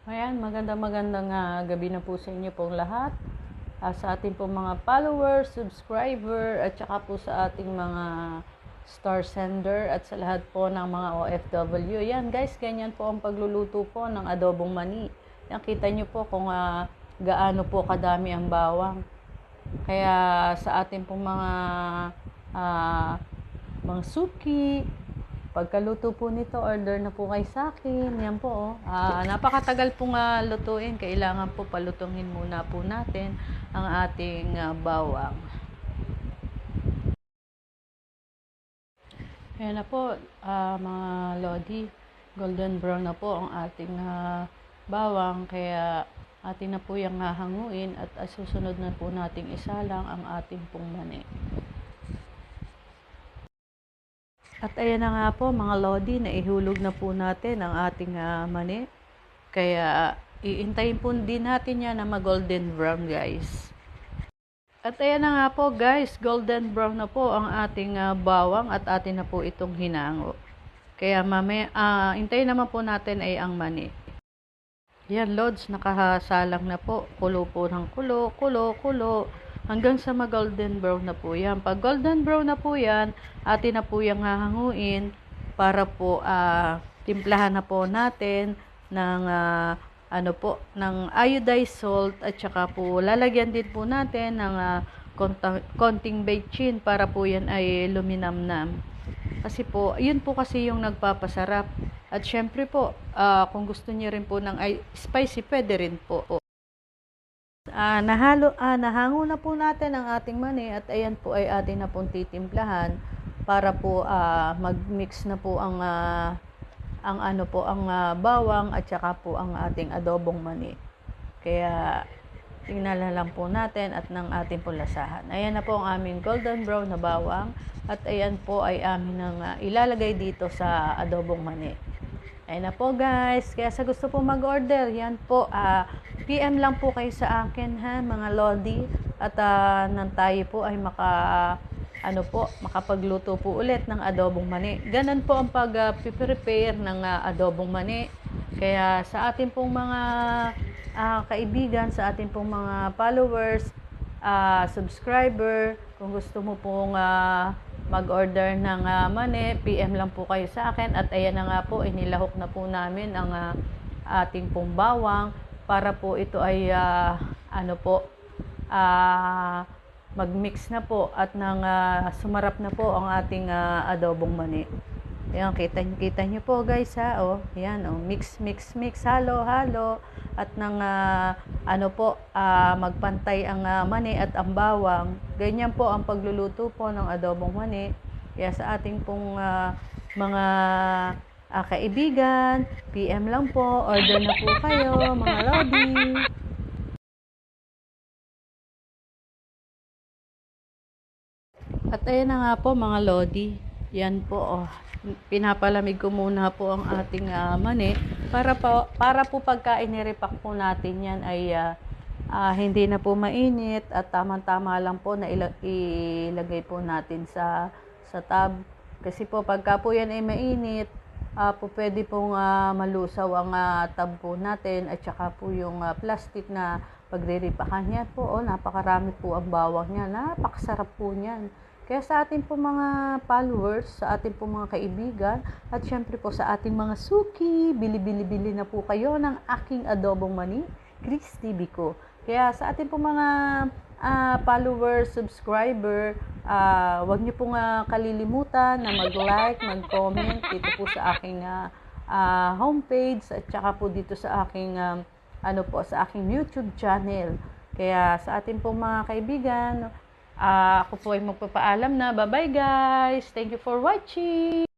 Ayan, magandang gabi na po sa inyo pong lahat. Sa ating pong mga followers, subscriber, at saka po sa ating mga star sender at sa lahat po ng mga OFW. Yan guys, ganyan po ang pagluluto po ng adobong mani. Yan, kita nyo po kung gaano po kadami ang bawang. Kaya sa ating pong mga suki, pagkaluto po nito, order na po kayo sa akin. Yan po. Napakatagal pong lutuin. Kailangan po palutungin muna po natin ang ating bawang. Ayan na po, mga lodi. Golden brown na po ang ating bawang. Kaya atin na po yung hahanguin at susunod na po nating isalang ang ating pong mani. At ayan na nga po mga lodi, naihulog na po natin ang ating mani. Kaya iintayin po din natin yan na mag-golden brown guys. At ayan na nga po guys, golden brown na po ang ating bawang at atin na po itong hinango. Kaya mamaya, intayin naman po natin ay ang mani. Yan lods, nakasalang na po. Kulo po ng kulo. Hanggang sa mag-golden brown na po yan. Pag golden brown na po yan, atin na po yung hahanguin para po timplahan na po natin ng ng iodized salt at saka po lalagyan din po natin ng konting bechin para po yan ay luminamnam. Kasi po, yun po kasi yung nagpapasarap. At syempre po, kung gusto niyo rin po ng spicy, pwede rin po. Nahango na po natin ang ating mani at ayan po ay atin na pong titimplahan para po mag-mix na po ang bawang at saka po ang ating adobong mani. Kaya tingnan lang po natin at ng ating pong lasahan. Ayan na po ang aming golden brown na bawang at ayan po ay amin ilalagay dito sa adobong mani. Ayan na po guys, kaya sa gusto po mag-order, yan po, PM lang po kayo sa akin ha mga lodi at nang tayo po ay makapagluto po ulit ng adobong mani. Ganun po ang pag-prepare ng adobong mani. Kaya sa ating pong mga kaibigan, sa ating pong mga followers, subscriber, kung gusto mo pong mag-order ng mani, PM lang po kayo sa akin. At ayan na nga po, inilahok na po namin ang ating pong bawang para po ito ay mag-mix na po at sumarap na po ang ating adobong mani. Ayan, kita nyo po guys ha. Ayan, mix, halo. At magpantay ang mani at ang bawang. Ganyan po ang pagluluto po ng adobong mani. Kaya sa ating pong mga kaibigan, PM lang po, order na po kayo mga lodi. At ayan na nga po mga lodi, yan po pinapalamig ko muna po ang ating mani para po pagka inirepack po natin yan ay hindi na po mainit at tamang-tama lang po na ilagay po natin sa tab. Kasi po pagka po yan ay mainit, po pwede pong malusaw ang tab po natin at saka po yung plastic na pagre-repakan yan po. Napakarami po ang bawang niya, napakasarap po niyan. Kaya sa ating po mga followers, sa ating po mga kaibigan, at syempre po sa ating mga suki, bili na po kayo ng aking adobong mani, Chris TV ko. Kaya sa ating po mga followers, subscriber, huwag niyo pong kalilimutan na mag-like, mag-comment dito po sa aking homepage at saka po dito sa aking sa aking YouTube channel. Kaya sa ating po mga kaibigan, ako po ay magpapaalam na. Bye-bye guys! Thank you for watching!